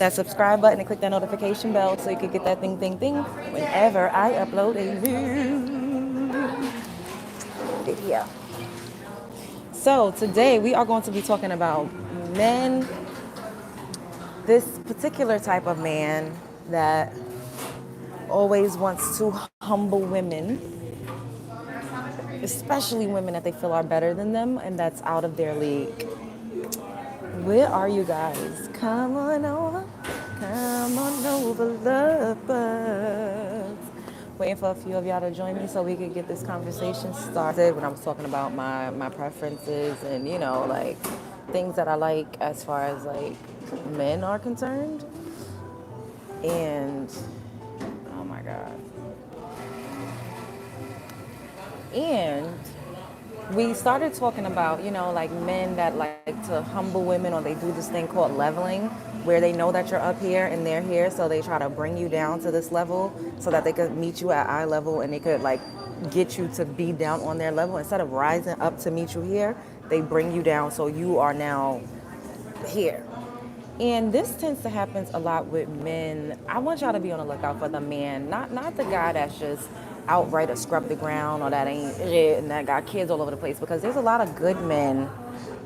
that subscribe button and click that notification bell so you can get that thing whenever I upload a new video. So today we are going to be talking about men, this particular type of man that always wants to humble women, especially women that they feel are better than them and that's out of their league. Where are you guys? Come on over. Come on over, lovers. Waiting for a few of y'all to join me so we could get this conversation started when I was talking about my preferences and, like things that I like as far as like men are concerned. And, oh my God. And we started talking about, like men that like to humble women or they do this thing called leveling where they know that you're up here and they're here. So they try to bring you down to this level so that they could meet you at eye level and they could like get you to be down on their level. Instead of rising up to meet you here, they bring you down so you are now here. And this tends to happen a lot with men. I want y'all to be on the lookout for the man, not the guy that's just outright a scrub the ground or that ain't shit and that got kids all over the place, because there's a lot of good men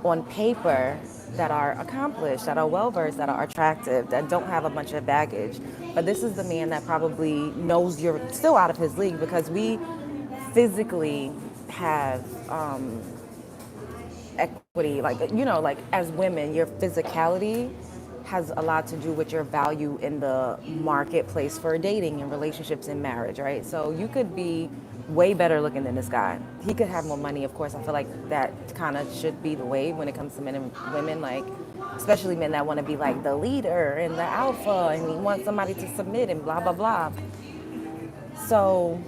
on paper that are accomplished, that are well-versed, that are attractive, that don't have a bunch of baggage. But this is the man that probably knows you're still out of his league because we physically have equity, like, like as women, your physicality has a lot to do with your value in the marketplace for dating and relationships and marriage, right? So you could be way better looking than this guy. He could have more money, of course. I feel like that kind of should be the way when it comes to men and women, like especially men that want to be like the leader and the alpha and he wants somebody to submit and blah, blah, blah. So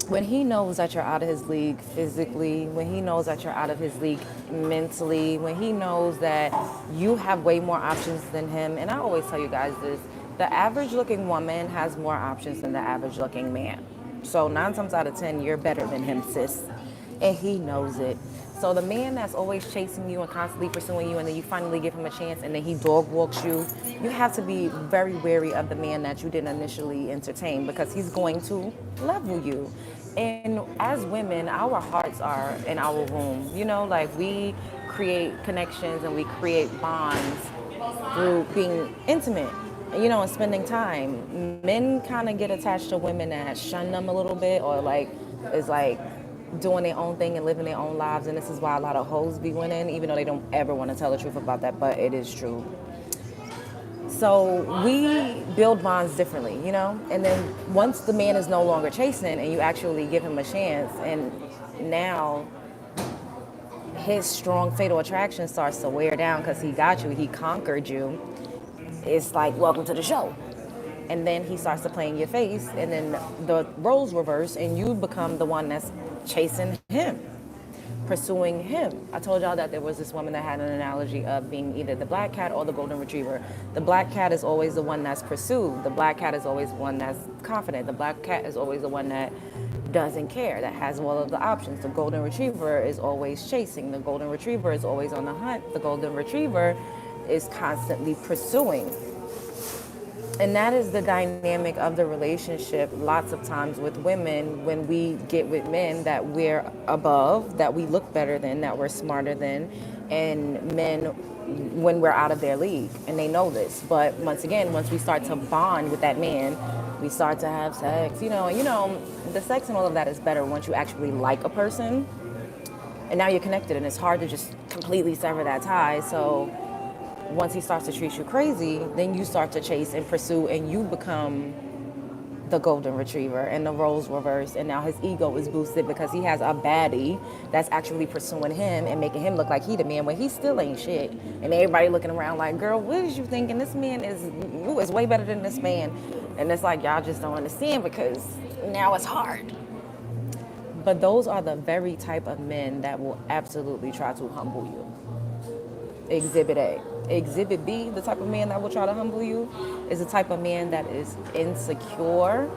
when he knows that you're out of his league physically, when he knows that you're out of his league mentally, when he knows that you have way more options than him, and I always tell you guys this, the average looking woman has more options than the average looking man. So 9 times out of 10, you're better than him, sis. And he knows it. So the man that's always chasing you and constantly pursuing you and then you finally give him a chance and then he dog walks you, you have to be very wary of the man that you didn't initially entertain because he's going to level you. And as women, our hearts are in our womb. Like we create connections and we create bonds through being intimate, and spending time. Men kind of get attached to women that shun them a little bit or like is like doing their own thing and living their own lives. And this is why a lot of hoes be winning, even though they don't ever want to tell the truth about that, but it is true. So we build bonds differently, and then once the man is no longer chasing and you actually give him a chance and now his strong fatal attraction starts to wear down because he got you, he conquered you, it's like, welcome to the show. And then he starts to play in your face and then the roles reverse and you become the one that's chasing him, pursuing him. I told y'all that there was this woman that had an analogy of being either the black cat or the golden retriever. The black cat is always the one that's pursued. The black cat is always one that's confident. The black cat is always the one that doesn't care, that has all of the options. The golden retriever is always chasing. The golden retriever is always on the hunt. The golden retriever is constantly pursuing. And that is the dynamic of the relationship lots of times with women when we get with men that we're above, that we look better than, that we're smarter than, and men when we're out of their league. And they know this. But once again, once we start to bond with that man, we start to have sex, the sex and all of that is better once you actually like a person. And now you're connected and it's hard to just completely sever that tie. So once he starts to treat you crazy, then you start to chase and pursue and you become the golden retriever and the roles reverse and now his ego is boosted because he has a baddie that's actually pursuing him and making him look like he the man when he still ain't shit. And everybody looking around like, girl, what is you thinking? This man is way better than this man. And it's like, y'all just don't understand because now it's hard. But those are the very type of men that will absolutely try to humble you. Exhibit A. Exhibit B, the type of man that will try to humble you, is the type of man that is insecure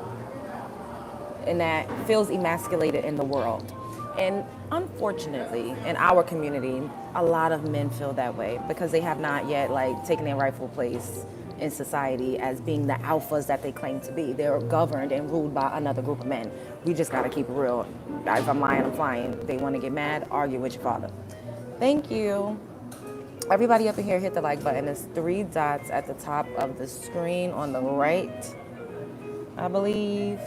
and that feels emasculated in the world. And unfortunately, in our community, a lot of men feel that way because they have not yet taken their rightful place in society as being the alphas that they claim to be. They're governed and ruled by another group of men. We just gotta keep it real. If I'm lying, I'm flying. They wanna get mad, argue with your father. Thank you. Everybody up in here hit the like button. There's three dots at the top of the screen on the right, I believe.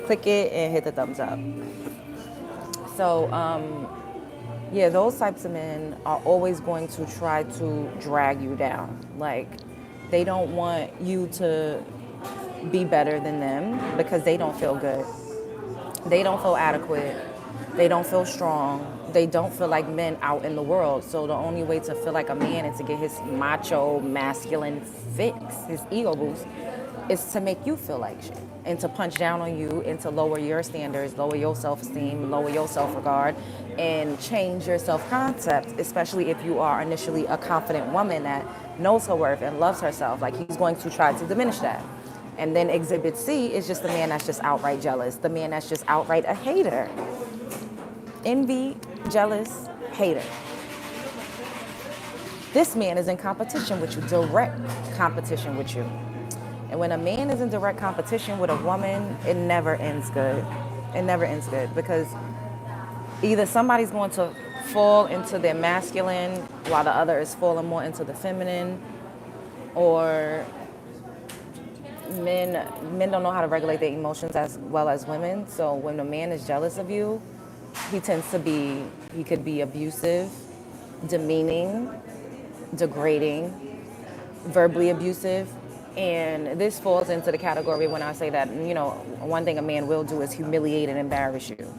Click it and hit the thumbs up. So, yeah, those types of men are always going to try to drag you down. Like, they don't want you to be better than them because they don't feel good. They don't feel adequate. They don't feel strong. They don't feel like men out in the world. So the only way to feel like a man and to get his macho, masculine fix, his ego boost, is to make you feel like shit and to punch down on you and to lower your standards, lower your self-esteem, lower your self-regard, and change your self-concept, especially if you are initially a confident woman that knows her worth and loves herself. Like, he's going to try to diminish that. And then exhibit C is just the man that's just outright jealous, the man that's just outright a hater. Envy, jealous, hater. This man is in competition with you, direct competition with you. And when a man is in direct competition with a woman, it never ends good. It never ends good because either somebody's going to fall into their masculine while the other is falling more into the feminine, or men don't know how to regulate their emotions as well as women. So when a man is jealous of you, he could be abusive, demeaning, degrading, verbally abusive. And this falls into the category when I say that, one thing a man will do is humiliate and embarrass you.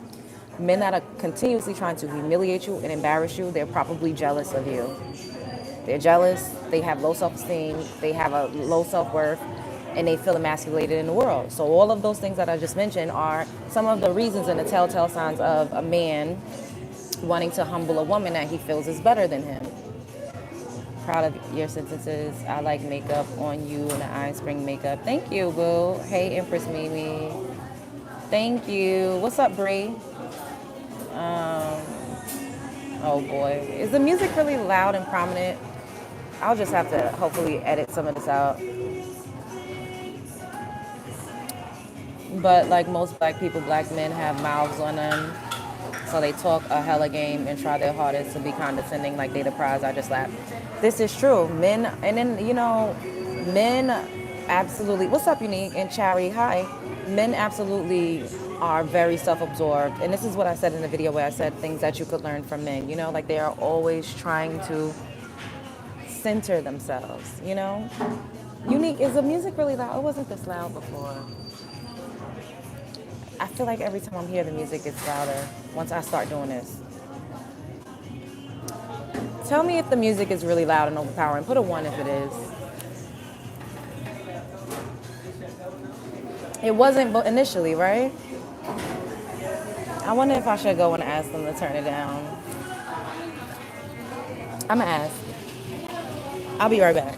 Men that are continuously trying to humiliate you and embarrass you, they're probably jealous of you. They're jealous, they have low self-esteem, they have a low self-worth, and they feel emasculated in the world. So all of those things that I just mentioned are some of the reasons and the telltale signs of a man wanting to humble a woman that he feels is better than him. Proud of your sentences. I like makeup on you and the eye spring makeup. Thank you, boo. Hey, Empress Mimi. Thank you. What's up, Bree? Oh boy. Is the music really loud and prominent? I'll just have to hopefully edit some of this out. But like most black people, black men have mouths on them. So they talk a hella game and try their hardest to be condescending like they the prize I just laughed. This is true. Men, and then, men absolutely, what's up, Unique? And Chari, hi. Men absolutely are very self-absorbed. And this is what I said in the video where I said things that you could learn from men, like they are always trying to center themselves, Unique, is the music really loud? It wasn't this loud before. I feel like every time I'm here, the music gets louder once I start doing this. Tell me if the music is really loud and overpowering. Put a 1 if it is. It wasn't initially, right? I wonder if I should go and ask them to turn it down. I'm gonna ask. I'll be right back.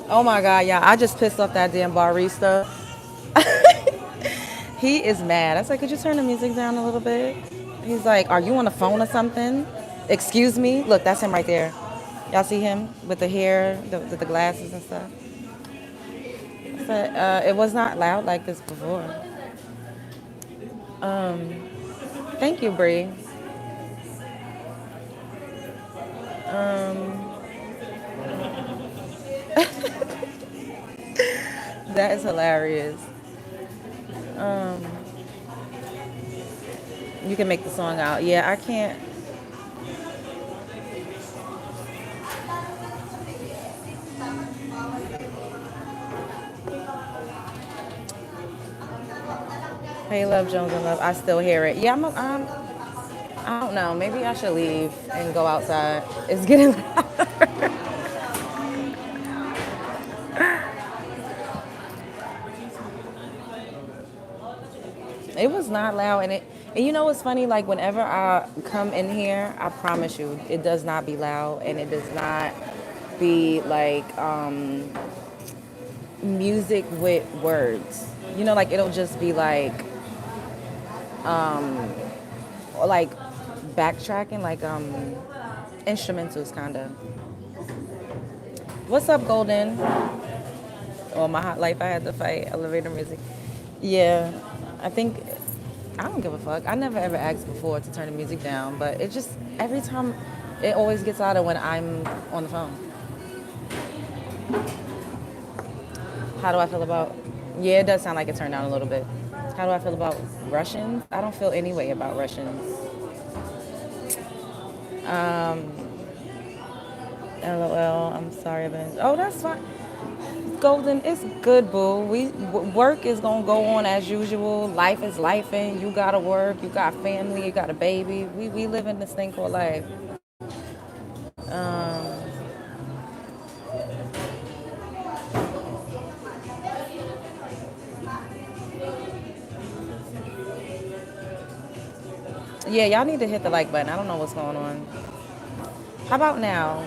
Oh my God, yeah, I just pissed off that damn barista. He is mad. I said, could you turn the music down a little bit? He's like, are you on the phone or something? Excuse me? Look, that's him right there. Y'all see him with the hair, the glasses and stuff? I said, it was not loud like this before. Thank you, Bree. That is hilarious. You can make the song out. Yeah, I can't. Hey, Love Jones and Love. I still hear it. Yeah, I don't know. Maybe I should leave and go outside. It's getting loud. It was not loud, and you know what's funny? Like whenever I come in here, I promise you, it does not be loud, and it does not be like music with words. You know, like it'll just be like backtracking, like instrumentals kind of. What's up, Golden? All my hot life, I had to fight elevator music. Yeah, I think I don't give a fuck. I never ever asked before to turn the music down, but it just every time it always gets louder when I'm on the phone. How do I feel about? Yeah, it does sound like it turned down a little bit. How do I feel about Russians? I don't feel any way about Russians. LOL. I'm sorry, but oh, that's fine. Golden, it's good, boo. Work is gonna go on as usual. Life is life, and you gotta work. You got family. You got a baby. We live in this thing called life. Yeah, y'all need to hit the like button. I don't know what's going on. How about now?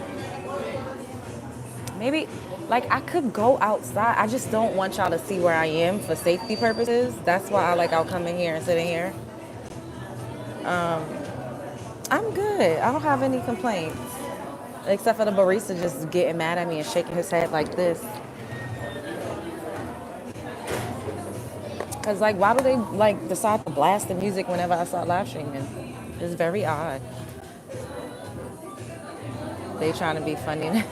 Maybe, like, I could go outside. I just don't want y'all to see where I am for safety purposes. That's why I'll come in here and sit in here. I'm good. I don't have any complaints. Except for the barista just getting mad at me and shaking his head like this. Because, like, why do they, like, decide to blast the music whenever I start live streaming? It's very odd. They trying to be funny.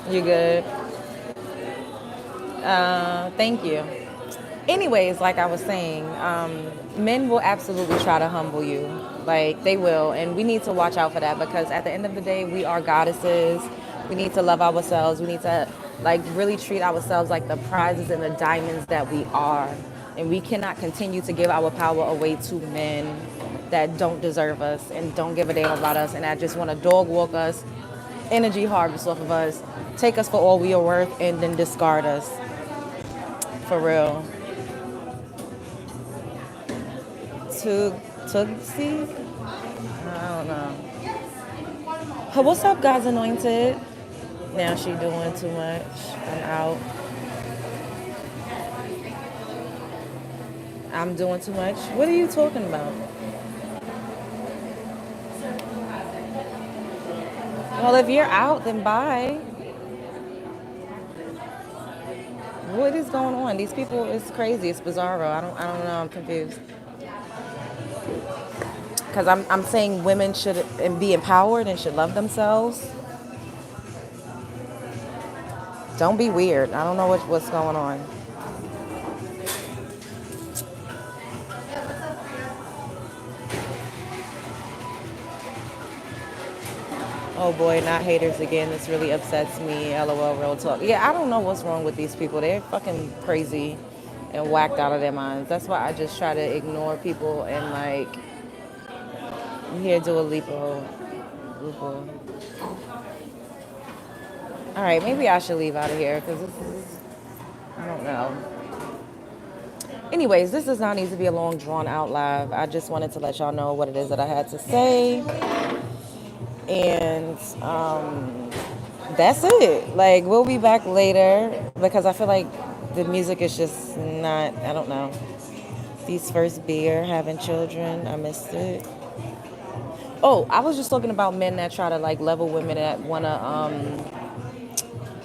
You good? Thank you. Anyways, like I was saying, men will absolutely try to humble you. Like, they will. And we need to watch out for that because at the end of the day, we are goddesses. We need to love ourselves. We need to, like, really treat ourselves like the prizes and the diamonds that we are. And we cannot continue to give our power away to men that don't deserve us and don't give a damn about us and that just want to dog walk us, energy harvest off of us, take us for all we are worth, and then discard us. For real. Tootsie? I don't know. What's up, God's anointed? Now she doing too much. I'm out. I'm doing too much. What are you talking about? Well, if you're out, then bye. What is going on? These people, it's crazy. It's bizarro. I don't know. I'm confused. Because I'm saying women should be empowered and should love themselves. Don't be weird. I don't know what's going on. Oh boy, not haters again. This really upsets me. LOL, real talk. Yeah, I don't know what's wrong with these people. They're fucking crazy and whacked out of their minds. That's why I just try to ignore people and like here do a lipo. All right, maybe I should leave out of here because this is, I don't know. Anyways, this does not need to be a long, drawn out live. I just wanted to let y'all know what it is that I had to say. And that's it. Like, we'll be back later because I feel like the music is just not, I don't know. These first beer, having children, I missed it. Oh, I was just talking about men that try to like level women that want to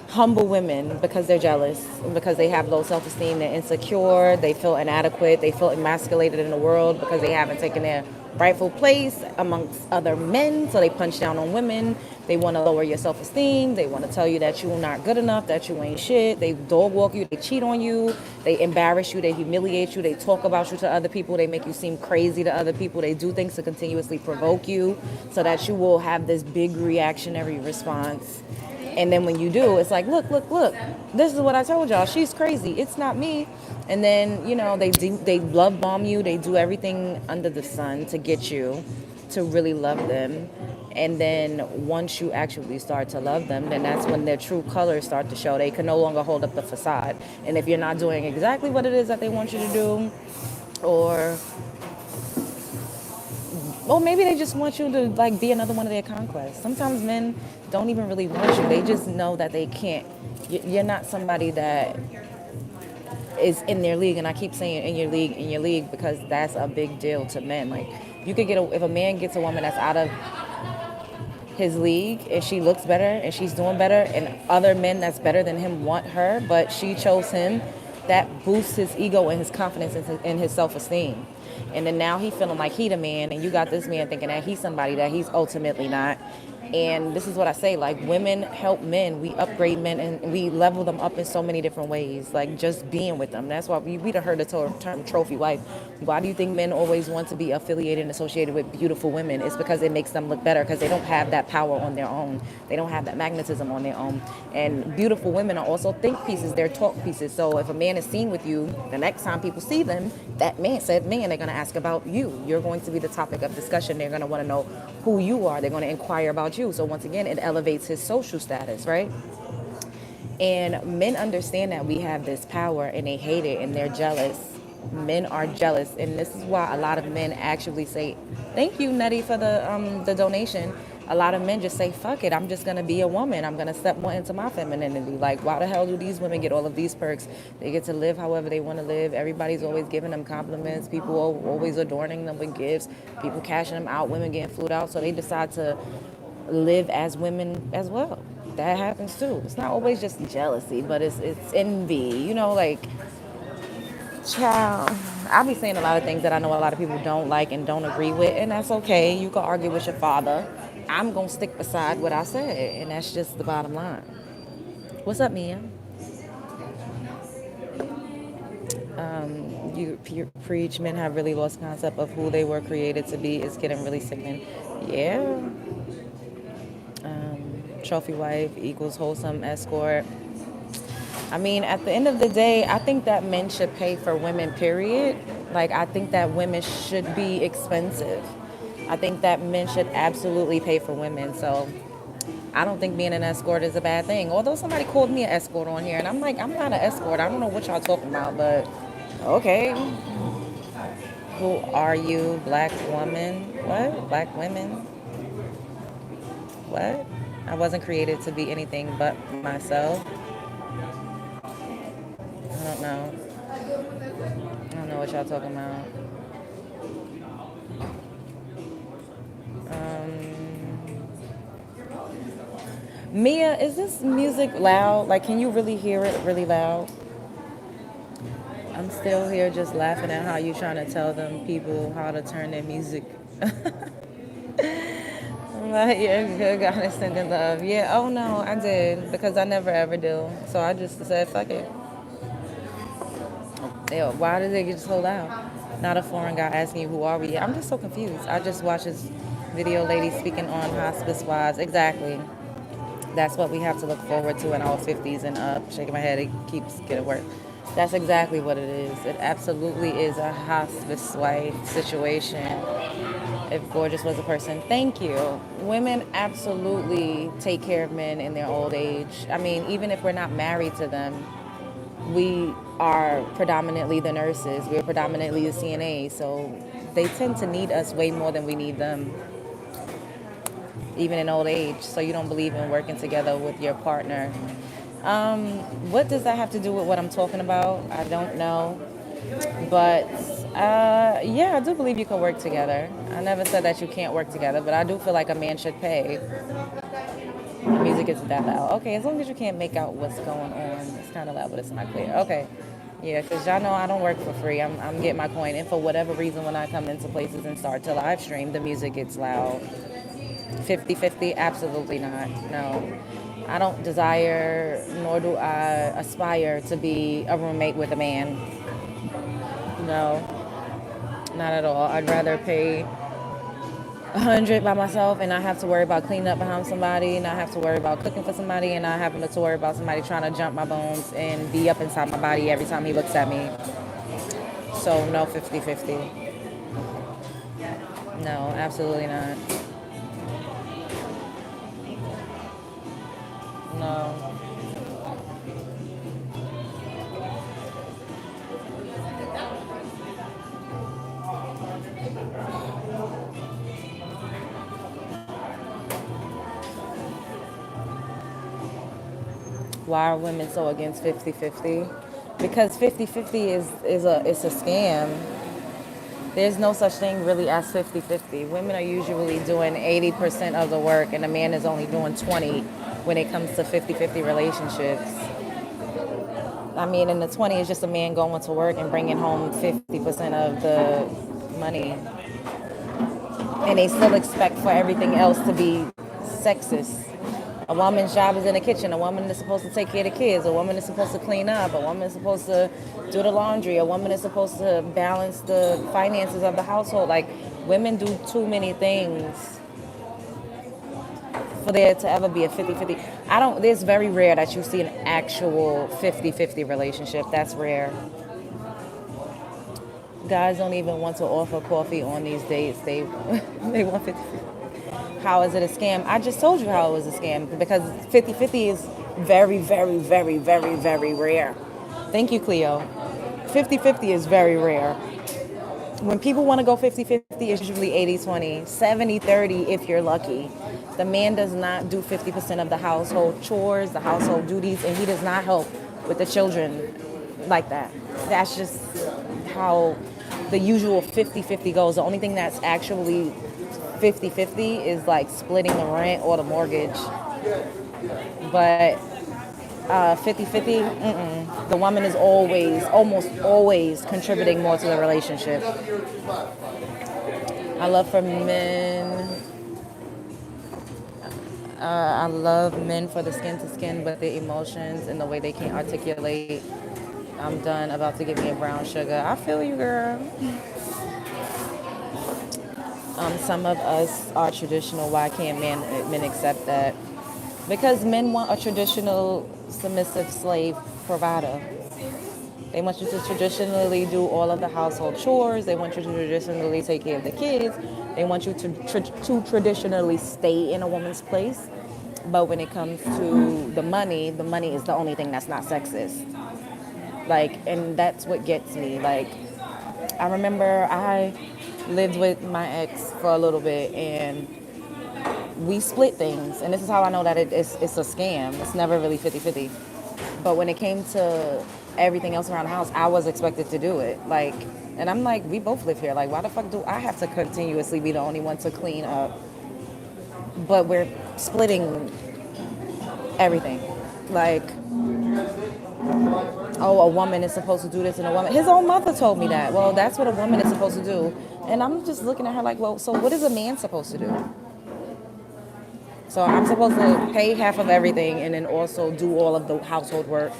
humble women because they're jealous, because they have low self-esteem, they're insecure, they feel inadequate, they feel emasculated in the world because they haven't taken their rightful place amongst other men, so they punch down on women. They want to lower your self-esteem. They want to tell you that you're not good enough, that you ain't shit. They dog walk you, they cheat on you, they embarrass you, they humiliate you, they talk about you to other people, they make you seem crazy to other people, they do things to continuously provoke you so that you will have this big reactionary response. And then when you do, it's like, look, look, look. This is what I told y'all. She's crazy. It's not me. And then, they love bomb you. They do everything under the sun to get you to really love them. And then once you actually start to love them, then that's when their true colors start to show. They can no longer hold up the facade. And if you're not doing exactly what it is that they want you to do, or well, maybe they just want you to like be another one of their conquests. Sometimes men don't even really want you. They just know that they can't. You're not somebody that is in their league, and I keep saying in your league, because that's a big deal to men. Like you could if a man gets a woman that's out of his league and she looks better and she's doing better, and other men that's better than him want her, but she chose him, that boosts his ego and his confidence and his self-esteem. And then now he feeling like he the man, and you got this man thinking that he's somebody that he's ultimately not. And this is what I say, like women help men. We upgrade men and we level them up in so many different ways, like just being with them. That's why we done heard the term trophy wife. Why do you think men always want to be affiliated and associated with beautiful women? It's because it makes them look better, because they don't have that power on their own. They don't have that magnetism on their own. And beautiful women are also think pieces. They're talk pieces. So if a man is seen with you, the next time people see them, that man said man, they're going to ask about you. You're going to be the topic of discussion. They're going to want to know who you are. They're going to inquire about you. So once again, it elevates his social status, right? And men understand that we have this power, and they hate it, and they're jealous. Men are jealous, and this is why a lot of men actually say, "Thank you, Nettie, for the donation." A lot of men just say, "Fuck it, I'm just gonna be a woman. I'm gonna step more into my femininity." Like, why the hell do these women get all of these perks? They get to live however they want to live. Everybody's always giving them compliments. People are always adorning them with gifts. People cashing them out. Women getting flued out. So they decide to live as women as well. That happens too. It's not always just jealousy, but it's envy. Like, child, I'll be saying a lot of things that I know a lot of people don't like and don't agree with, and that's okay. You can argue with your father. I'm gonna stick beside what I said, and that's just the bottom line. What's up, Mia? You preach. Men have really lost concept of who they were created to be. It's getting really sickening. Yeah. Trophy wife equals wholesome escort. I mean, at the end of the day, I think that men should pay for women, period. Like, I think that women should be expensive. I think that men should absolutely pay for women. So I don't think being an escort is a bad thing. Although somebody called me an escort on here, and I'm like, I'm not an escort. I don't know what y'all talking about, but okay. Who are you, black woman? What? Black women? What? I wasn't created to be anything but myself. I don't know. I don't know what y'all talking about. Mia, is this music loud? Like, can you really hear it really loud? I'm still here just laughing at how you trying to tell them people how to turn their music. But you're good, goddess, sending love. Yeah, oh no, I did, because I never ever do. So I just said, fuck it. Yo, why did they get so loud? Not a foreign guy asking you, who are we? I'm just so confused. I just watched this video lady speaking on hospice wives. Exactly. That's what we have to look forward to in our 50s and up. Shaking my head, it keeps getting work. That's exactly what it is. It absolutely is a hospice wife situation. If gorgeous was a person, thank you. Women absolutely take care of men in their old age. I mean, even if we're not married to them, we are predominantly the nurses. We're predominantly the CNAs. So they tend to need us way more than we need them, even in old age. So you don't believe in working together with your partner. What does that have to do with what I'm talking about? I don't know. But yeah, I do believe you can work together. I never said that you can't work together, but I do feel like a man should pay. The music isn't that loud. Okay, as long as you can't make out what's going on. It's kind of loud, but it's not clear. Okay. Yeah, because y'all know I don't work for free. I'm getting my coin. And for whatever reason, when I come into places and start to live stream, the music gets loud. 50-50? Absolutely not. No. I don't desire, nor do I aspire to be a roommate with a man. No, not at all. I'd rather pay 100 by myself and I have to worry about cleaning up behind somebody and I have to worry about cooking for somebody and I have to worry about somebody trying to jump my bones and be up inside my body every time he looks at me. So no 50-50. No, absolutely not. No. Why are women so against 50-50? Because 50-50 is a scam. There's no such thing really as 50-50. Women are usually doing 80% of the work and a man is only doing 20 when it comes to 50-50 relationships. I mean, and the 20 is just a man going to work and bringing home 50% of the money. And they still expect for everything else to be sexist. A woman's job is in the kitchen. A woman is supposed to take care of the kids. A woman is supposed to clean up. A woman is supposed to do the laundry. A woman is supposed to balance the finances of the household. Like, women do too many things for there to ever be a 50-50. There's very rare that you see an actual 50-50 relationship. That's rare. Guys don't even want to offer coffee on these dates. They they want 50. How is it a scam? I just told you how it was a scam because 50-50 is very, very, very, very, very rare. Thank you, Cleo. 50-50 is very rare. When people want to go 50-50, it's usually 80-20, 70-30 if you're lucky. The man does not do 50% of the household chores, the household duties, and he does not help with the children like that. That's just how the usual 50-50 goes. The only thing that's actually 50-50 is like splitting the rent or the mortgage. But 50-50, the woman is almost always contributing more to the relationship. I love for men. I love men for the skin to skin, but the emotions and the way they can't articulate. I'm done. About to give me a brown sugar. I feel you, girl. Some of us are traditional. Why can't men accept that? Because men want a traditional submissive slave provider. They want you to traditionally do all of the household chores. They want you to traditionally take care of the kids. They want you to traditionally stay in a woman's place. But when it comes to the money is the only thing that's not sexist. Like, and that's what gets me. Like, I remember I lived with my ex for a little bit and we split things. And this is how I know that it's a scam. It's never really 50-50. But when it came to everything else around the house, I was expected to do it. Like, and I'm like, we both live here. Like, why the fuck do I have to continuously be the only one to clean up? But we're splitting everything. Like, oh, a woman is supposed to do this and a woman. His own mother told me that. Well, that's what a woman is supposed to do. And I'm just looking at her like, well, so what is a man supposed to do? So I'm supposed to pay half of everything and then also do all of the household work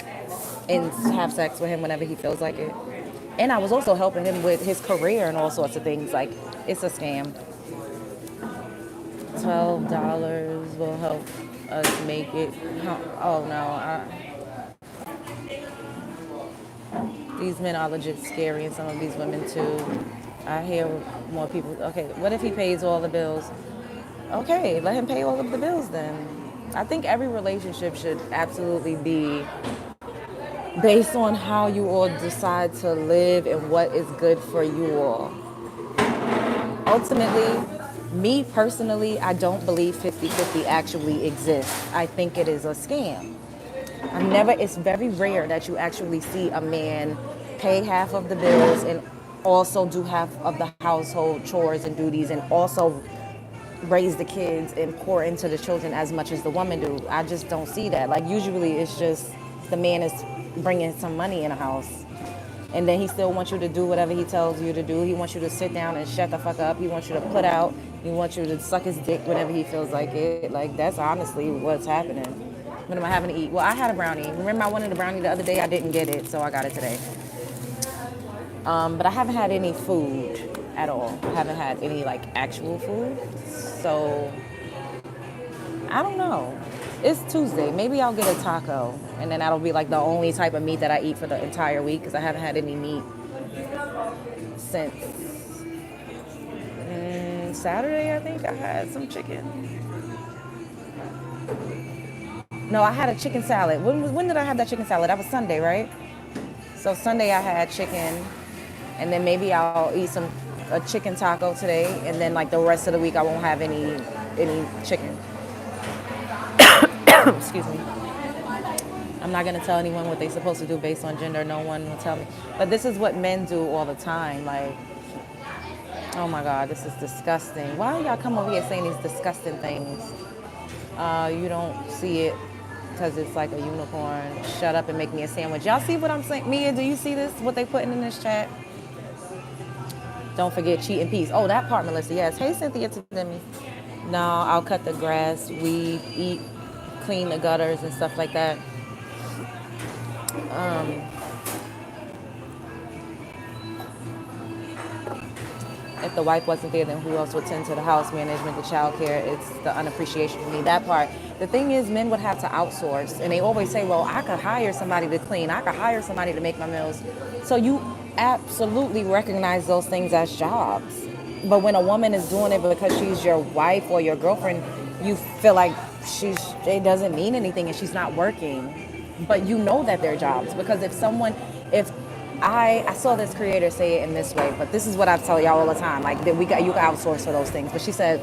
and have sex with him whenever he feels like it. And I was also helping him with his career and all sorts of things. Like, it's a scam. $12 will help us make it. Oh no, these men are legit scary and some of these women too. I hear more people, okay, what if he pays all the bills? Okay, let him pay all of the bills then. I think every relationship should absolutely be based on how you all decide to live and what is good for you all. Ultimately, me personally, I don't believe 50-50 actually exists. I think it is a scam. It's very rare that you actually see a man pay half of the bills and also do half of the household chores and duties and also raise the kids and pour into the children as much as the woman do. I just don't see that. Like, usually it's just the man is bringing some money in the house. And then he still wants you to do whatever he tells you to do. He wants you to sit down and shut the fuck up. He wants you to put out. He wants you to suck his dick whenever he feels like it. Like, that's honestly what's happening. What am I having to eat? Well, I had a brownie. Remember I wanted a brownie the other day? I didn't get it, so I got it today. But I haven't had any food. at all. I haven't had any like actual food. So I don't know. It's Tuesday. Maybe I'll get a taco, and then that'll be like the only type of meat that I eat for the entire week because I haven't had any meat since Saturday. I think I had some chicken. No, I had a chicken salad. When did I have that chicken salad? That was Sunday, right? So Sunday I had chicken, and then maybe I'll eat a chicken taco today, and then like the rest of the week I won't have any chicken. Excuse me. I'm not gonna tell anyone what they're supposed to do based on gender. No one will tell me. But this is what men do all the time. Like, oh my God, this is disgusting. Why do y'all come over here saying these disgusting things? You don't see it because it's like a unicorn. Shut up and make me a sandwich. Y'all see what I'm saying? Mia, do you see this? What they putting in this chat? Don't forget cheat in peace. Oh, that part, Melissa. Yes. Hey, Cynthia to Demi. No, I'll cut the grass, weed, eat, clean the gutters and stuff like that. If the wife wasn't there, then who else would tend to the house management, the child care? It's the unappreciation for me, that part. The thing is, men would have to outsource. And they always say, well, I could hire somebody to clean. I could hire somebody to make my meals. So you absolutely recognize those things as jobs. But when a woman is doing it because she's your wife or your girlfriend, you feel like it doesn't mean anything and she's not working. But you know that they're jobs. Because if I saw this creator say it in this way, but this is what I tell y'all all the time. Like that you can outsource for those things. But she said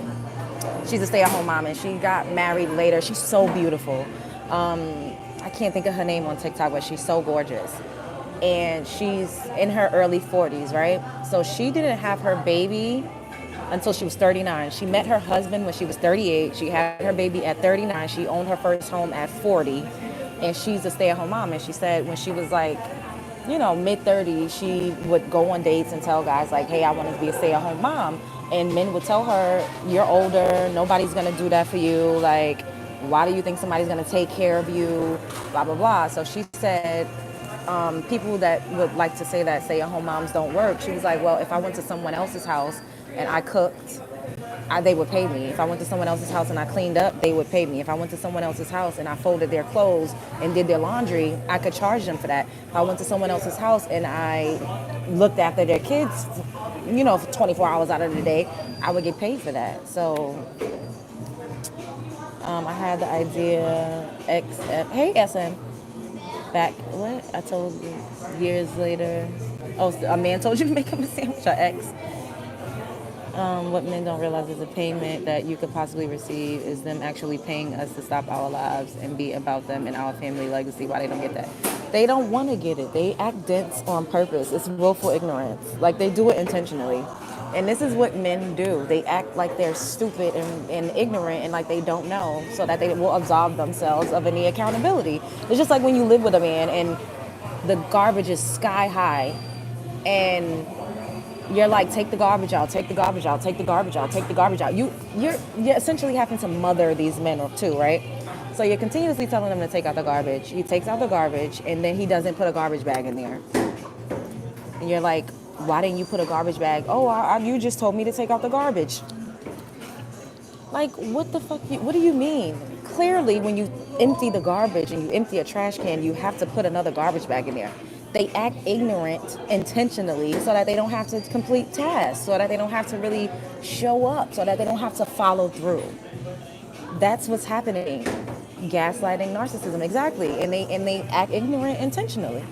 she's a stay-at-home mom and she got married later. She's so beautiful. I can't think of her name on TikTok, but she's so gorgeous. And she's in her early 40s, right? So she didn't have her baby until she was 39. She met her husband when she was 38. She had her baby at 39. She owned her first home at 40. And she's a stay-at-home mom. And she said when she was like, mid-30s, she would go on dates and tell guys like, hey, I want to be a stay-at-home mom. And men would tell her, you're older, nobody's going to do that for you. Like, why do you think somebody's going to take care of you? Blah, blah, blah. So she said, people that would like to say that stay-at-home moms don't work, she was like, well, if I went to someone else's house and I cooked, they would pay me. If I went to someone else's house and I cleaned up, they would pay me. If I went to someone else's house and I folded their clothes and did their laundry, I could charge them for that. If I went to someone else's house and I looked after their kids, for 24 hours out of the day, I would get paid for that. So I had the idea, hey SM, back, what? I told you years later. Oh, a man told you to make him a sandwich, or X. What men don't realize is the payment that you could possibly receive is them actually paying us to stop our lives and be about them and our family legacy. Why they don't get that? They don't want to get it. They act dense on purpose. It's willful ignorance. Like they do it intentionally. And this is what men do. They act like they're stupid and ignorant and like they don't know so that they will absolve themselves of any accountability. It's just like when you live with a man and the garbage is sky high and you're like, take the garbage out, take the garbage out, take the garbage out, take the garbage out. You're essentially having to mother these men too, right? So you're continuously telling them to take out the garbage. He takes out the garbage, and then he doesn't put a garbage bag in there. And you're like, why didn't you put a garbage bag? Oh, you just told me to take out the garbage. Like, what the fuck? What do you mean? Clearly, when you empty the garbage and you empty a trash can, you have to put another garbage bag in there. They act ignorant intentionally so that they don't have to complete tasks, so that they don't have to really show up, so that they don't have to follow through. That's what's happening. Gaslighting, narcissism, exactly. And they act ignorant intentionally.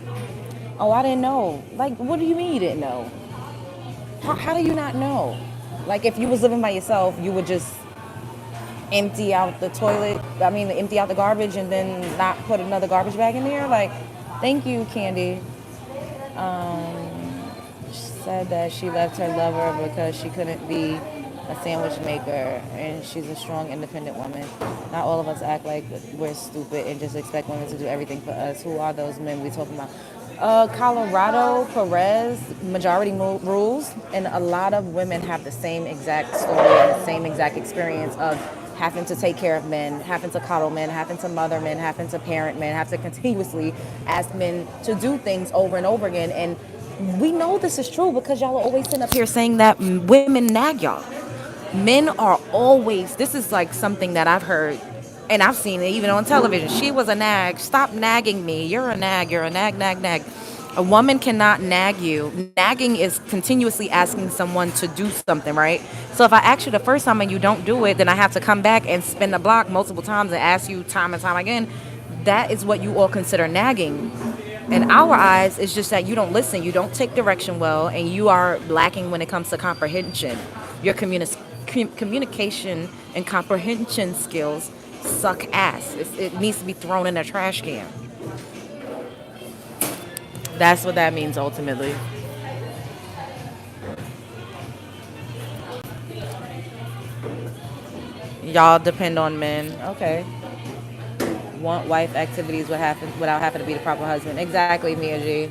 Oh, I didn't know. Like, what do you mean you didn't know? How do you not know? Like, if you was living by yourself, you would just empty out the empty out the garbage and then not put another garbage bag in there? Like, thank you, Candy. She said that she left her lover because she couldn't be a sandwich maker, and she's a strong, independent woman. Not all of us act like we're stupid and just expect women to do everything for us. Who are those men we talking about? Colorado, Perez, majority rules, and a lot of women have the same exact story and the same exact experience of having to take care of men, having to coddle men, having to mother men, having to parent men, have to continuously ask men to do things over and over again. And We know this is true because y'all are always sitting up here saying that women nag y'all. Men are always, this is like something that I've heard and I've seen it even on television. She was a nag. Stop nagging me. You're a nag. You're a nag, nag, nag. A woman cannot nag you. Nagging is continuously asking someone to do something, right? So if I ask you the first time and you don't do it, then I have to come back and spin the block multiple times and ask you time and time again. That is what you all consider nagging. In our eyes, it's just that you don't listen, you don't take direction well, and you are lacking when it comes to comprehension. Your communication and comprehension skills suck ass. It needs to be thrown in a trash can. That's what that means ultimately. Y'all depend on men. Okay. Want wife activities without having to be the proper husband. Exactly, Mia G.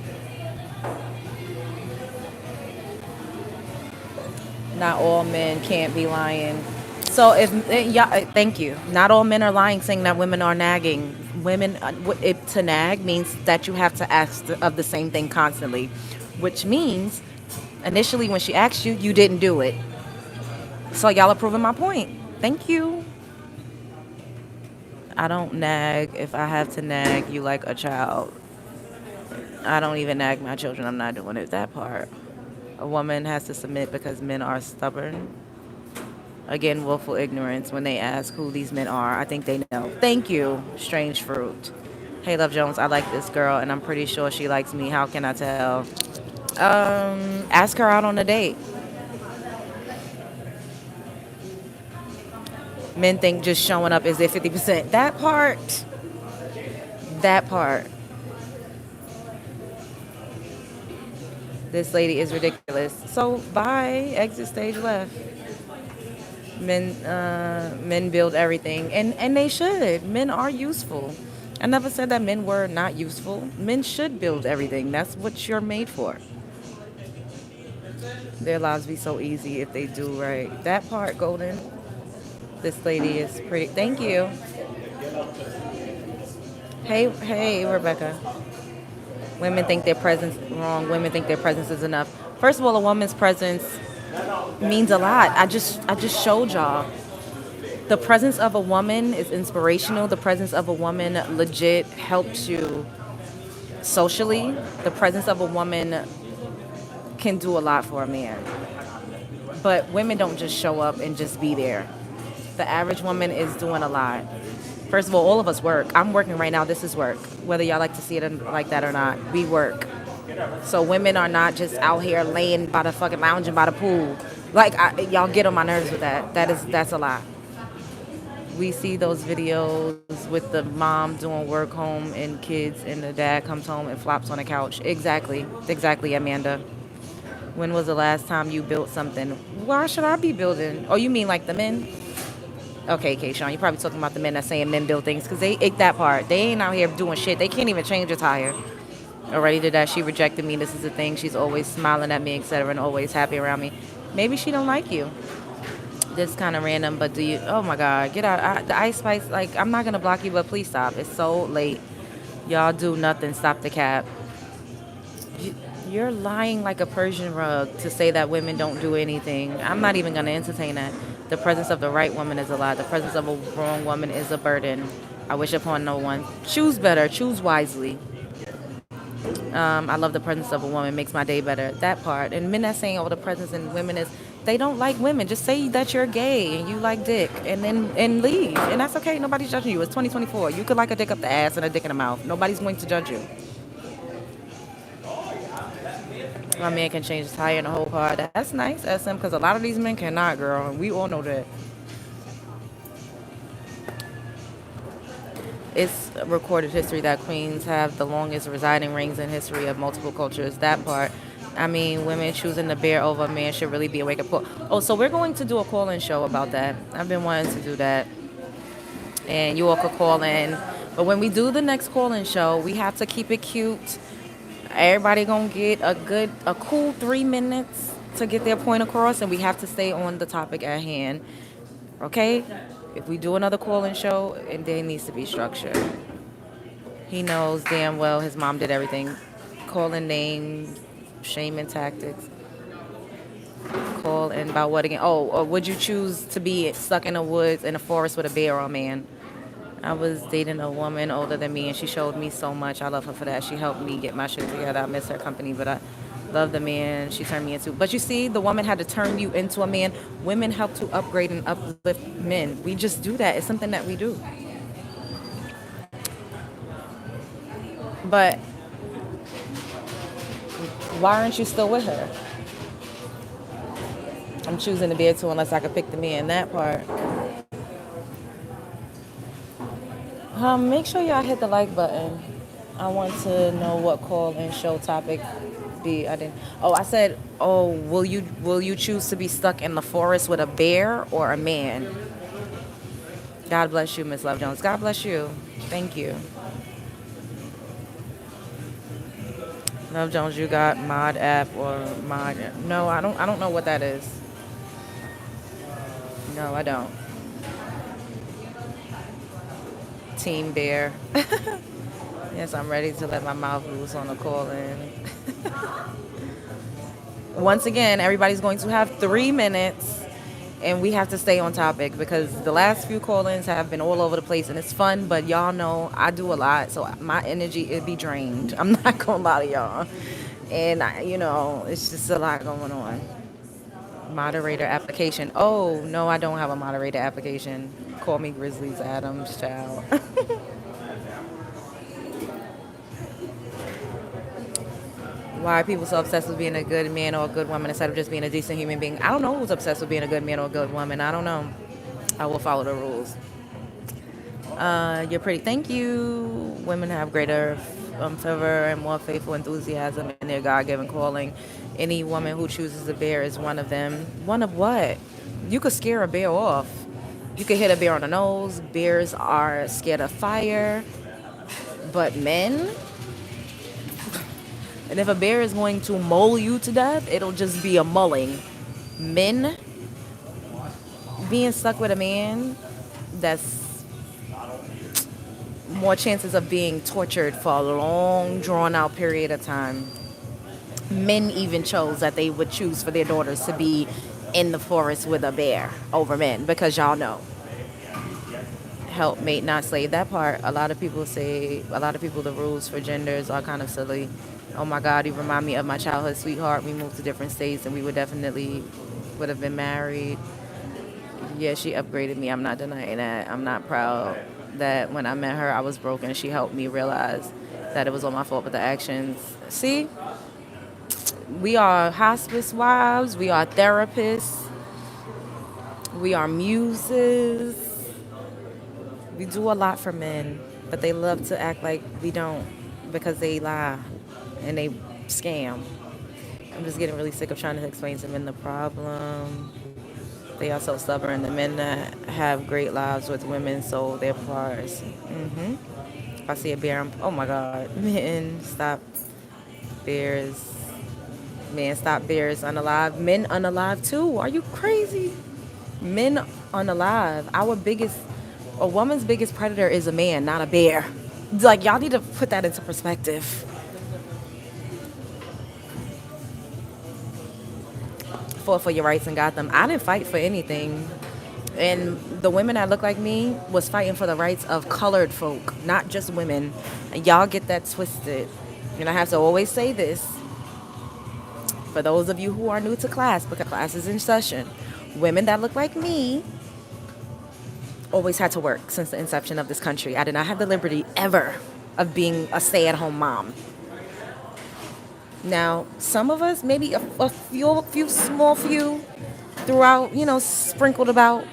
Not all men can't be lying. So if yeah, thank you. Not all men are lying, saying that women are nagging. Women, to nag means that you have to ask of the same thing constantly, which means initially when she asked you, you didn't do it. So y'all are proving my point. Thank you. I don't nag if I have to nag you like a child. I don't even nag my children. I'm not doing it. That part. A woman has to submit because men are stubborn. Again, willful ignorance when they ask who these men are. I think they know. Thank you, Strange Fruit. Hey, Love Jones, I like this girl, and I'm pretty sure she likes me. How can I tell? Ask her out on a date. Men think just showing up is their 50%. That part. That part. This lady is ridiculous. So, bye. Exit stage left. Men build everything, and they should. Men are useful. I never said that men were not useful. Men should build everything. That's what you're made for. Their lives be so easy if they do right. That part, Golden. This lady is pretty. Thank you. Hey, Rebecca. Women think their presence wrong. Women think their presence is enough. First of all, a woman's presence means a lot. I just showed y'all. The presence of a woman is inspirational. The presence of a woman legit helps you socially. The presence of a woman can do a lot for a man. But women don't just show up and just be there. The average woman is doing a lot. First of all of us work. I'm working right now. This is work. Whether y'all like to see it like that or not, we work. So women are not just out here laying by the fucking lounging by the pool. Like y'all get on my nerves with that. That's a lot. We see those videos with the mom doing work home and kids, and the dad comes home and flops on the couch. Exactly, Amanda. When was the last time you built something? Why should I be building? Oh, you mean like the men? Okay, Kayshawn, you're probably talking about the men that saying men build things because they ate that part. They ain't out here doing shit. They can't even change a tire. Already did that. She rejected me. This is the thing. She's always smiling at me, etc., and always happy around me. Maybe she don't like you. This kind of random, but do you? Oh my God, get out! The Ice Spice. Like, I'm not gonna block you, but please stop. It's so late. Y'all do nothing. Stop the cap. You're lying like a Persian rug to say that women don't do anything. I'm not even gonna entertain that. The presence of the right woman is a lie. The presence of a wrong woman is a burden. I wish upon no one. Choose better. Choose wisely. I love the presence of a woman. Makes my day better. That part. And men that saying, oh, the presence in women is, they don't like women. Just say that you're gay and you like dick, and leave. And that's okay. Nobody's judging you. It's 2024. You could like a dick up the ass and a dick in the mouth. Nobody's going to judge you. My man can change his tire in the whole car. That's nice, SM, because a lot of these men cannot, girl. And we all know that. It's recorded history that queens have the longest residing rings in history of multiple cultures. That part. I mean, women choosing to bear over a man should really be a wake-up call. Oh, so we're going to do a call-in show about that. I've been wanting to do that. And you all could call in. But when we do the next call-in show, we have to keep it cute. Everybody gonna get a cool 3 minutes to get their point across, and we have to stay on the topic at hand. Okay? If we do another call-in show, and there needs to be structure. He knows damn well his mom did everything. Calling names, Shaming tactics. Call in about what again? Oh, or would you choose to be stuck in the woods in a forest with a bear or a man? I was dating a woman older than me, and she showed me so much. I love her for that. She helped me get my shit together. I miss her company, but I love the man she turned me into. But you see, the woman had to turn you into a man. Women help to upgrade and uplift men. We just do that. It's something that we do. But why aren't you still with her? I'm choosing the bear too, unless I could pick the man. That part. Make sure y'all hit the like button. I want to know what call and show topic be. I didn't. Oh, I said. Oh, will you choose to be stuck in the forest with a bear or a man? God bless you, Miss Love Jones. God bless you. Thank you, Love Jones. You got Mod app or Mod? No, I don't. I don't know what that is. No, I don't. Team Bear. Yes, I'm ready to let my mouth loose on the call in. Once again, everybody's going to have 3 minutes, and we have to stay on topic because the last few call-ins have been all over the place, and it's fun. But y'all know I do a lot, so my energy it be drained. I'm not gonna lie to y'all, and it's just a lot going on. Moderator application. Oh no, I don't have a moderator application. Call me Grizzlies Adams, child. Why are people so obsessed with being a good man or a good woman instead of just being a decent human being? I don't know who's obsessed with being a good man or a good woman. I don't know. I will follow the rules. You're pretty. Thank you. Women have greater fervor and more faithful enthusiasm in their God-given calling. Any woman who chooses a bear is one of them. One of what? You could scare a bear off. You could hit a bear on the nose. Bears are scared of fire. But men, and if a bear is going to maul you to death, it'll just be a mauling. Men, being stuck with a man, that's more chances of being tortured for a long, drawn out period of time. Men even chose that they would choose for their daughters to be in the forest with a bear over men because y'all know. Helpmate, not slave. That part, a lot of people, the rules for genders are kind of silly. Oh my God, you remind me of my childhood sweetheart. We moved to different states and we would have been married. Yeah, she upgraded me. I'm not denying that. I'm not proud that when I met her, I was broken. She helped me realize that it was all my fault with the actions. See, we are hospice wives. We are therapists. We are muses. We do a lot for men, but they love to act like we don't because they lie and they scam. I'm just getting really sick of trying to explain to men the problem. They are so stubborn. The men that have great lives with women sold their parts. If I see a bear, oh my God, men, stop bears. Men, stop bears unalive. Men unalive too. Are you crazy? Men unalive. A woman's biggest predator is a man, not a bear. Like, y'all need to put that into perspective. Fought for your rights and got them. I didn't fight for anything. And the women that look like me was fighting for the rights of colored folk, not just women. And y'all get that twisted. And I have to always say this for those of you who are new to class, because class is in session. Women that look like me always had to work since the inception of this country. I did not have the liberty ever of being a stay-at-home mom. Now, some of us, maybe a few, small few throughout, sprinkled about,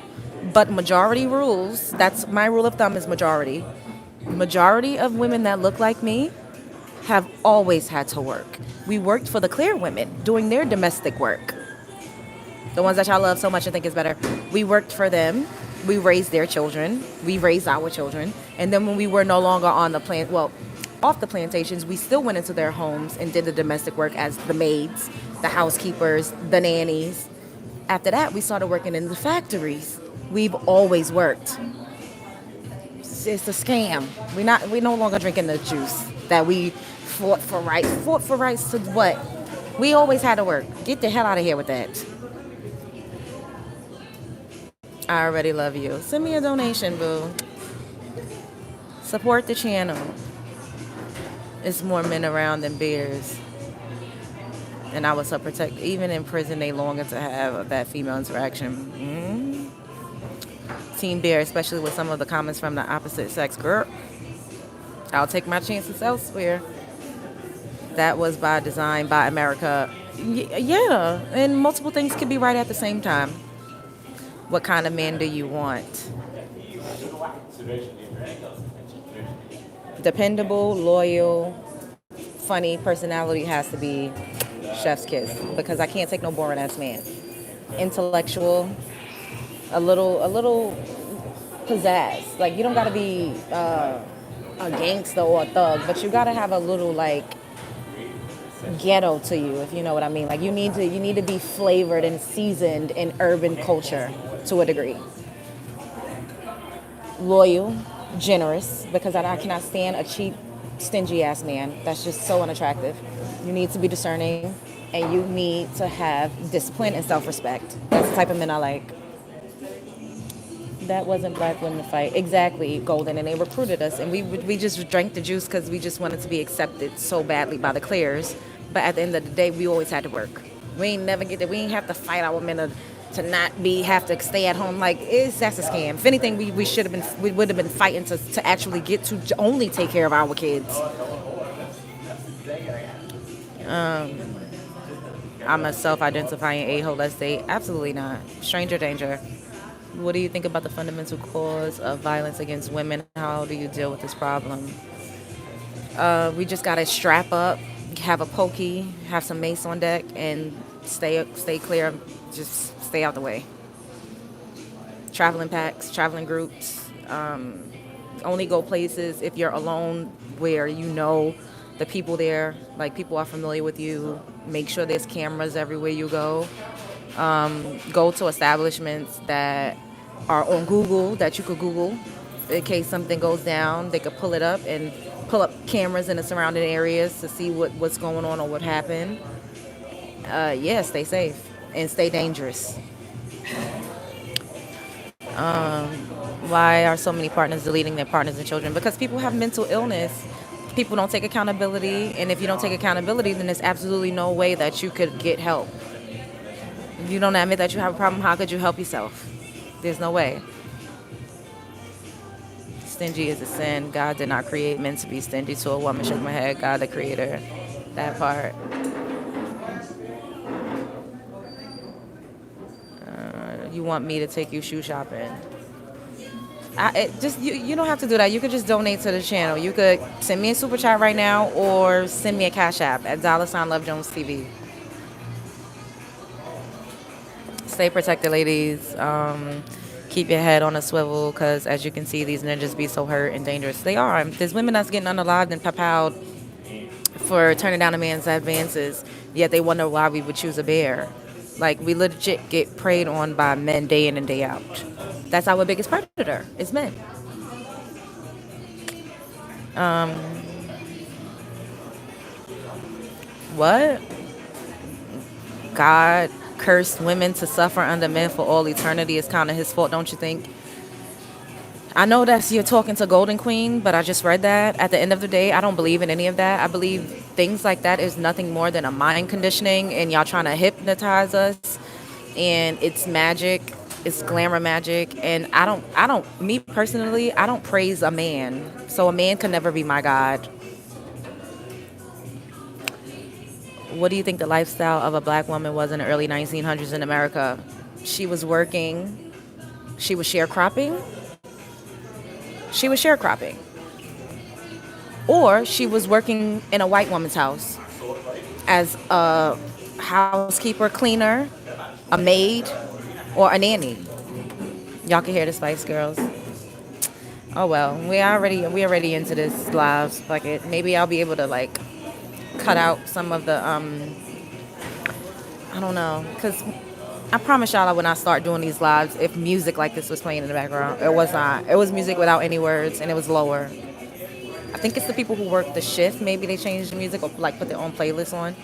but majority rules. That's my rule of thumb is majority. Majority of women that look like me have always had to work. We worked for the clear women doing their domestic work. The ones that y'all love so much and think is better. We worked for them. We raised their children. We raised our children. And then when we were no longer on the off the plantations, we still went into their homes and did the domestic work as the maids, the housekeepers, the nannies. After that, we started working in the factories. We've always worked. It's a scam. We no longer drinking the juice that we fought for rights. Fought for rights to what? We always had to work. Get the hell out of here with that. I already love you. Send me a donation, boo. Support the channel. It's more men around than bears. And I was so protect. Even in prison, they longer to have that female interaction. Team bear, especially with some of the comments from the opposite sex. Girl, I'll take my chances elsewhere. That was by design, by America. Yeah, and multiple things could be right at the same time. What kind of man do you want? Dependable, loyal, funny personality has to be chef's kiss because I can't take no boring ass man. Intellectual, a little pizzazz. Like you don't gotta be a gangster or a thug, but you gotta have a little like ghetto to you, if you know what I mean. Like you need to be flavored and seasoned in urban culture to a degree. Loyal, generous, because I cannot stand a cheap, stingy ass man. That's just so unattractive. You need to be discerning, and you need to have discipline and self-respect. That's the type of men I like. That wasn't black women fight. Exactly, Golden. And they recruited us. And we just drank the juice because we just wanted to be accepted so badly by the Claires. But at the end of the day, we always had to work. We ain't never get there. We ain't have to fight our men to not be have to stay at home. Like that's a scam. If anything, we would have been fighting to actually get to only take care of our kids. I'm a self-identifying a-hole. Let's say absolutely not. Stranger danger. What do you think about the fundamental cause of violence against women? How do you deal with this problem? We just gotta strap up, have a pokey, have some mace on deck, and stay clear. Just stay out the way. Traveling packs, traveling groups. Only go places if you're alone where you know the people there, like people are familiar with you. Make sure there's cameras everywhere you go. Go to establishments that are on Google, that you could Google. In case something goes down, they could pull it up and pull up cameras in the surrounding areas to see what's going on or what happened. Yeah, stay safe and stay dangerous. Why are so many partners deleting their partners and children? Because people have mental illness. People don't take accountability, and if you don't take accountability, then there's absolutely no way that you could get help. If you don't admit that you have a problem, how could you help yourself? There's no way. Stingy is a sin. God did not create men to be stingy. To a woman, shook my head. God, the creator. That part. You want me to take you shoe shopping? You don't have to do that. You could just donate to the channel. You could send me a super chat right now, or send me a cash app at $LoveJonesTV. Stay protected, ladies. Keep your head on a swivel, because as you can see, these ninjas be so hurt and dangerous. They are. There's women that's getting unalived and papowed for turning down a man's advances, yet they wonder why we would choose a bear. Like, we legit get preyed on by men day in and day out. That's our biggest predator, is men. What? God cursed women to suffer under men for all eternity. Is kind of his fault, don't you think? I know that you're talking to Golden Queen, but I just read that. At the end of the day, I don't believe in any of that. I believe things like that is nothing more than a mind conditioning, and y'all trying to hypnotize us. And it's magic. It's glamour magic. And me personally, I don't praise a man. So a man can never be my God. What do you think the lifestyle of a black woman was in the early 1900s in America? She was working. She was sharecropping. Or she was working in a white woman's house as a housekeeper, cleaner, a maid, or a nanny. Y'all can hear the Spice Girls. Oh well, we already into this live. Fuck it. Maybe I'll be able to like cut out some of the I don't know, because I promise y'all I would not start doing these lives if music like this was playing in the background. It was not. It was music without any words, and it was lower. I think it's the people who work the shift. Maybe they changed the music or like put their own playlist on.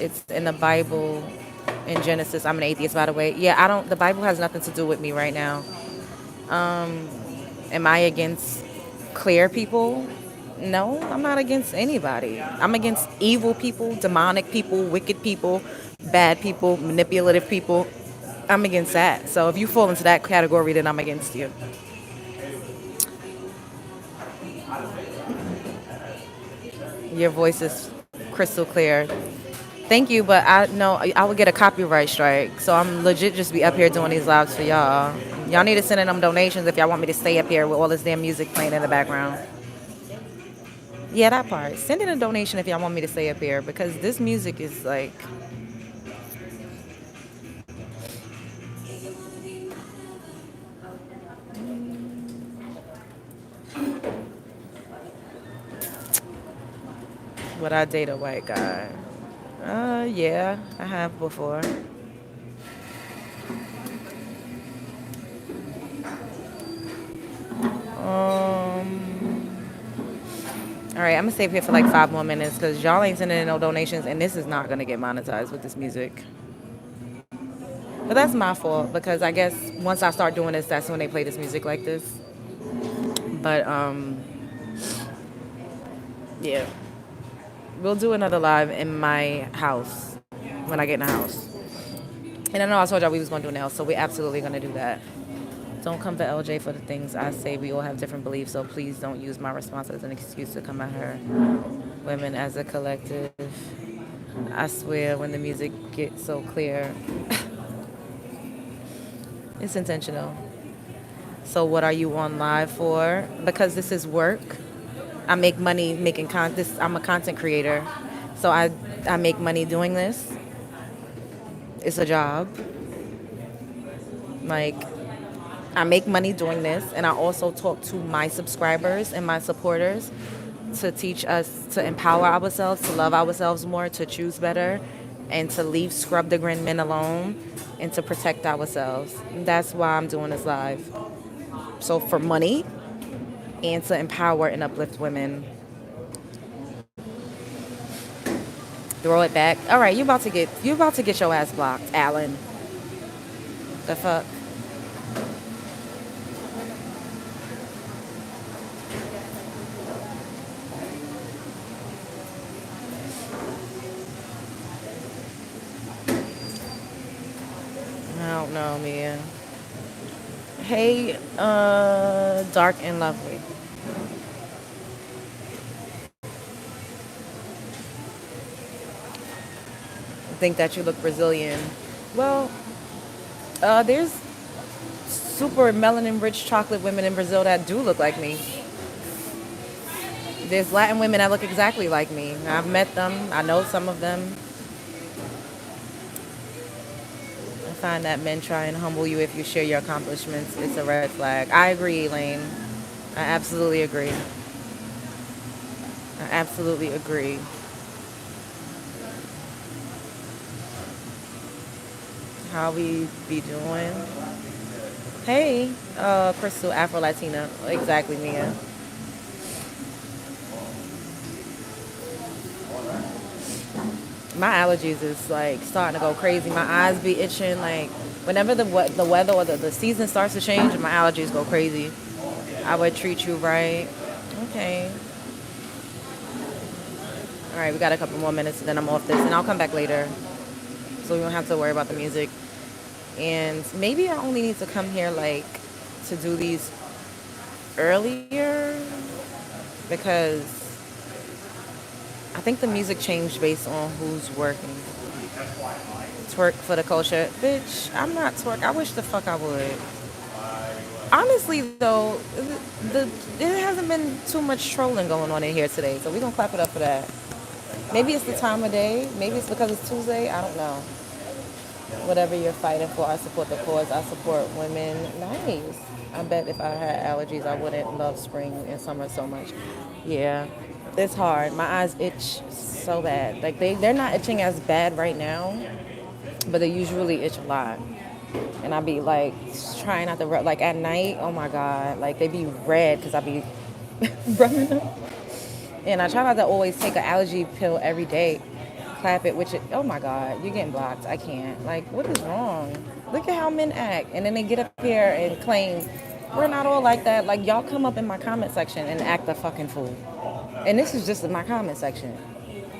It's in the Bible, in Genesis. I'm an atheist, by the way. Yeah, I don't. The Bible has nothing to do with me right now. Am I against clear people? No, I'm not against anybody. I'm against evil people, demonic people, wicked people, bad people, manipulative people. I'm against that. So if you fall into that category, then I'm against you. Your voice is crystal clear. Thank you, but I know I would get a copyright strike. So I'm legit just be up here doing these lives for y'all. Y'all need to send in them donations if y'all want me to stay up here with all this damn music playing in the background. Yeah, that part. Send in a donation if y'all want me to stay up here because this music is like, would I date a white guy? Yeah, I have before. All right, I'm gonna stay up here for like 5 more minutes because y'all ain't sending in no donations, and this is not gonna get monetized with this music. But that's my fault because I guess once I start doing this, that's when they play this music like this. But yeah, we'll do another live in my house when I get in the house. And I know I told y'all we was gonna do nails, so we're absolutely gonna do that. Don't come for LJ for the things I say. We all have different beliefs, so please don't use my response as an excuse to come at her. Women as a collective. I swear, when the music gets so clear, it's intentional. So, what are you on live for? Because this is work. I make money making content. I'm a content creator, so I make money doing this. It's a job. Like, I make money doing this, and I also talk to my subscribers and my supporters to teach us to empower ourselves, to love ourselves more, to choose better, and to leave scrub the grin men alone, and to protect ourselves. That's why I'm doing this live. So for money and to empower and uplift women. Throw it back. All right, you about to get your ass blocked, Alan. The fuck. I don't know, man. Hey, dark and lovely. Think that you look Brazilian. Well, there's super melanin rich chocolate women in Brazil that do look like me. There's Latin women that look exactly like me. I've met them. I know some of them. I find that men try and humble you if you share your accomplishments. It's a red flag. I agree, Elaine. I absolutely agree. I absolutely agree. How we be doing? Hey, Crystal Afro Latina. Exactly, Mia. My allergies is like starting to go crazy. My eyes be itching. Like whenever the weather or the season starts to change, my allergies go crazy. I would treat you right. Okay. All right, we got a couple more minutes, and then I'm off this, and I'll come back later, so we don't have to worry about the music. And maybe I only need to come here like to do these earlier because I think the music changed based on who's working. Twerk for the culture. Bitch, I'm not twerk. I wish the fuck I would. Honestly, though, there hasn't been too much trolling going on in here today, so we're going to clap it up for that. Maybe it's the time of day. Maybe it's because it's Tuesday. I don't know. Whatever you're fighting for, I support the cause. I support women. Nice. I bet if I had allergies, I wouldn't love spring and summer so much. Yeah, it's hard. My eyes itch so bad. Like they're not itching as bad right now, but they usually itch a lot. And I be like trying not to like at night. Oh my god, like they be red because I be rubbing them. And I try not to always take an allergy pill every day clap it, which, oh my God, you're getting blocked. I can't. Like, what is wrong? Look at how men act. And then they get up here and claim, we're not all like that. Like, y'all come up in my comment section and act a fucking fool. And this is just in my comment section.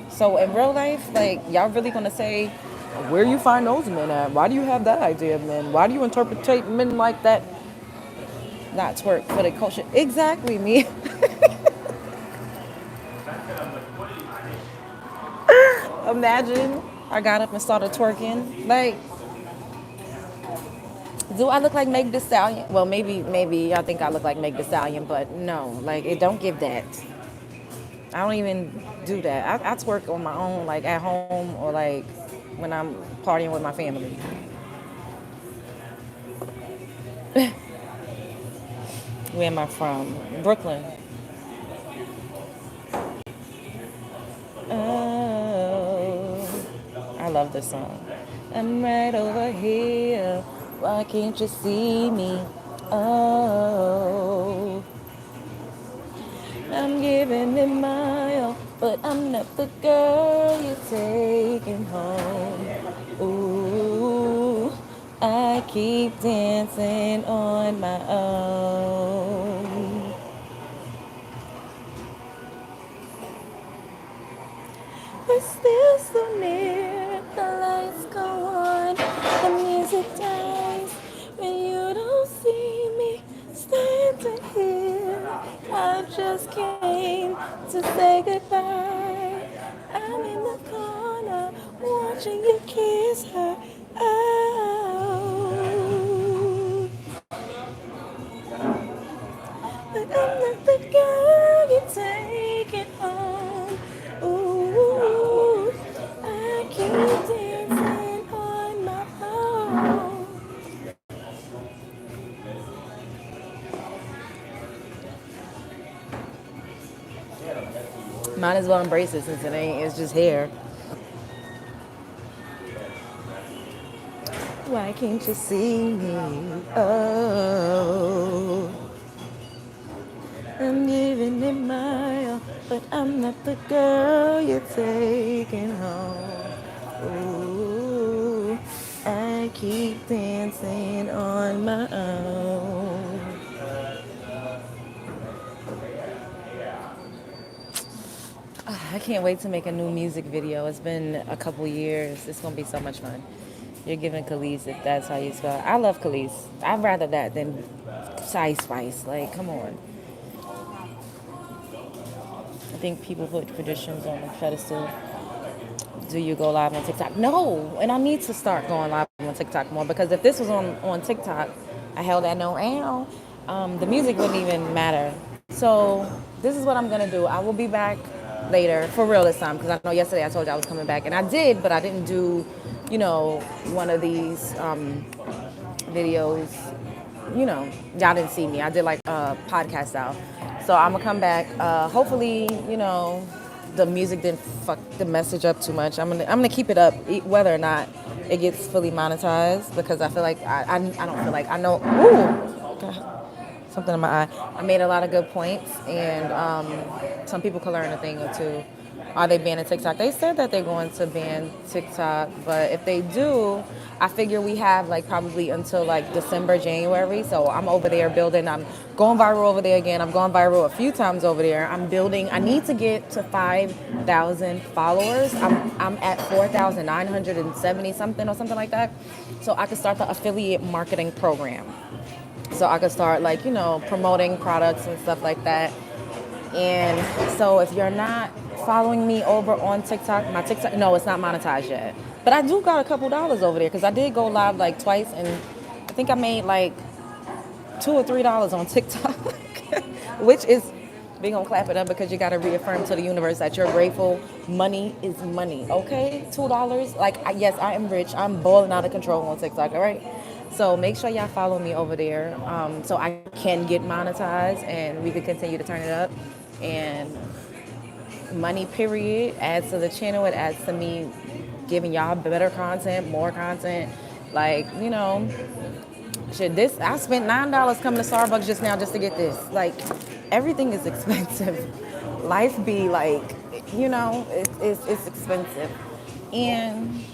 So in real life, like, y'all really gonna say, where you find those men at? Why do you have that idea of men? Why do you interpret men like that? Not twerk for the culture. Exactly, me. Imagine I got up and started twerking. Like, do I look like Meg Thee Stallion? Well, maybe y'all think I look like Meg Thee Stallion, but no, like, it don't give that. I don't even do that. I twerk on my own, like at home or like when I'm partying with my family. Where am I from? Brooklyn. Oh, I love this song. I'm right over here. Why can't you see me? Oh, I'm giving it my all, but I'm not the girl you're taking home. Ooh, I keep dancing on my own. We're still so near, the lights go on, the music dies, when you don't see me standing here. I just came to say goodbye. I'm in the corner watching you kiss her. Oh, but I'm not the girl you take it home. Ooh, I keep dancing on my own. Might as well embrace it since it ain't. It's just here. Why can't you see me? Oh, I'm giving it my all, but I'm not the girl you're taking home. Ooh, I keep dancing on my own. I can't wait to make a new music video. It's been a couple years. It's gonna be so much fun. You're giving Khalees, if that's how you spell it. I love Khalees. I'd rather that than Ice Spice. Like, come on. I think people put traditions on a pedestal. Do you go live on TikTok? No, and I need to start going live on TikTok more because if this was on TikTok, I held that no ow, the music wouldn't even matter. So this is what I'm gonna do. I will be back later for real this time because I know yesterday I told you I was coming back and I did, but I didn't do, one of these videos. Y'all didn't see me. I did like a podcast style. So I'm gonna come back. Hopefully, the music didn't fuck the message up too much. I'm gonna keep it up whether or not it gets fully monetized because I feel like I don't feel like I know. Ooh, God, something in my eye. I made a lot of good points, and some people can learn a thing or two. Are they banning TikTok? They said that they're going to ban TikTok, but if they do, I figure we have like probably until like December, January. So I'm over there building. I'm going viral over there again. I'm going viral a few times over there. I'm building. I need to get to 5,000 followers. I'm at 4,970 something or something like that. So I could start the affiliate marketing program. So I could start like, promoting products and stuff like that. And so if you're not following me over on TikTok, my TikTok, no, it's not monetized yet. But I do got a couple dollars over there because I did go live like twice and I think I made like $2 or $3 on TikTok, which is, we gonna clap it up because you gotta reaffirm to the universe that you're grateful. Money is money, okay? $2, like, yes, I am rich. I'm balling out of control on TikTok, all right? So make sure y'all follow me over there so I can get monetized and we can continue to turn it up. And money, period, adds to the channel. It adds to me giving y'all better content, more content. Like, shit, this, I spent $9 coming to Starbucks just now just to get this. Like, everything is expensive. Life be like, it's expensive. And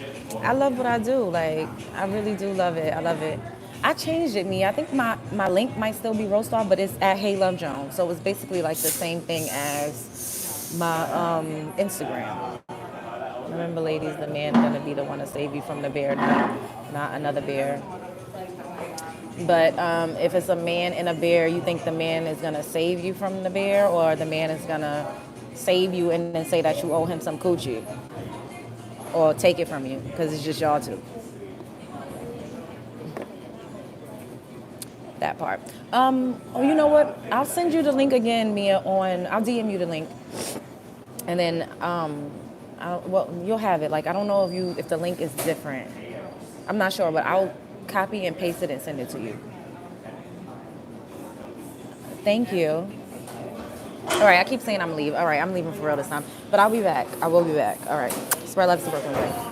I love what I do. Like, I really do love it. I love it. I changed it, me. I think my link might still be Roast Off, but it's at Hey Love Jones. So it's basically like the same thing as my Instagram. Remember, ladies, the man gonna be the one to save you from the bear, not another bear. But if it's a man and a bear, you think the man is gonna save you from the bear, or the man is gonna save you and then say that you owe him some coochie, or take it from you because it's just y'all two. That part. Oh, you know what? I'll send you the link again, Mia. I'll DM you the link, and then well, you'll have it. Like, I don't know if the link is different. I'm not sure, but I'll copy and paste it and send it to you. Thank you. All right, I keep saying I'm leaving. All right, I'm leaving for real this time, but I'll be back. I will be back. All right. Spread love to Brooklyn Way.